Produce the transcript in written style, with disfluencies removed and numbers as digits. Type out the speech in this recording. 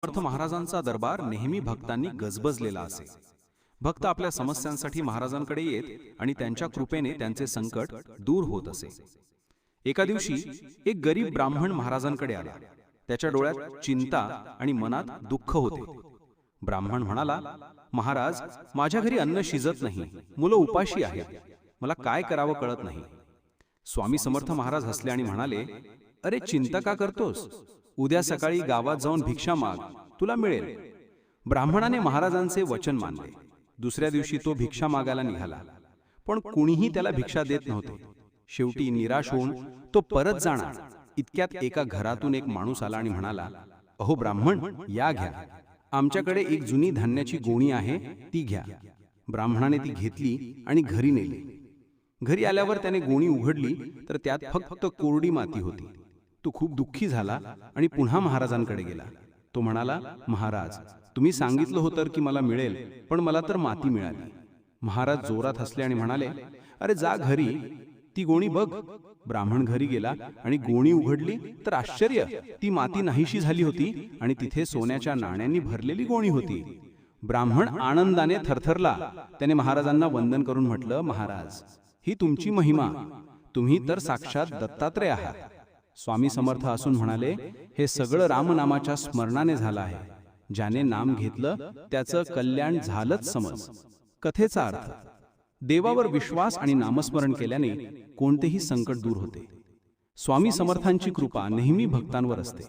समर्थ महाराजांचा दरबार नेहमी भक्तांनी गजबजलेला असे. भक्त आपल्या समस्यांसाठी महाराजांकडे येत आणि त्यांच्या कृपेने त्यांचे संकट दूर होत असे. एका दिवशी एक गरीब ब्राह्मण महाराजांकडे आला. त्याच्या डोळ्यात चिंता आणि मनात दुःख होते. ब्राह्मण म्हणाला, महाराज, माझ्या घरी अन्न शिजत नाही, मुलं उपाशी आहेत, मला काय करावं कळत नाही. स्वामी समर्थ महाराज हसले आणि म्हणाले, अरे चिंता का करतोस? उद्या सकाळी गावात जाऊन भिक्षा माग, तुला मिळेल. ब्राह्मणाने महाराजांचे वचन मानले. दुसऱ्या दिवशी तो भिक्षा मागायला निघाला, पण कुणीही त्याला भिक्षा देत नव्हते. शेवटी निराश होऊन तो परत जाणार इतक्यात एका घरातून एक माणूस आला आणि म्हणाला, अहो ब्राह्मण, या घ्या, आमच्याकडे एक जुनी धान्याची गोणी आहे, ती घ्या. ब्राह्मणाने ती घेतली आणि घरी नेली. घरी आल्यावर त्याने गोणी उघडली तर त्यात फक्त कोरडी माती होती. तो खूप दुःखी झाला आणि पुन्हा महाराजांकडे गेला. तो म्हणाला, महाराज, तुम्ही सांगितलं होतं की मला मिळेल, पण मला तर माती मिळाली. महाराज जोरात हसले आणि म्हणाले, अरे जा घरी, ती गोणी बघ. ब्राह्मण घरी गेला आणि गोणी उघडली तर आश्चर्य, ती माती नाहीशी झाली होती आणि तिथे सोन्याच्या नाण्यांनी भरलेली गोणी होती. ब्राह्मण आनंदाने थरथरला. त्याने महाराजांना वंदन करून म्हटलं, महाराज, ही तुमची महिमा, तुम्ही तर साक्षात दत्तात्रय आहात. स्वामी समर्थ असून म्हणाले, हे सगळं रामनामाच्या स्मरणाने झालं आहे. ज्याने नाम घेतलं त्याचं कल्याण झालंच समज. कथेचा अर्थ, देवावर विश्वास आणि नामस्मरण केल्याने कोणतेही संकट दूर होते. स्वामी समर्थांची कृपा नेहमी भक्तांवर असते.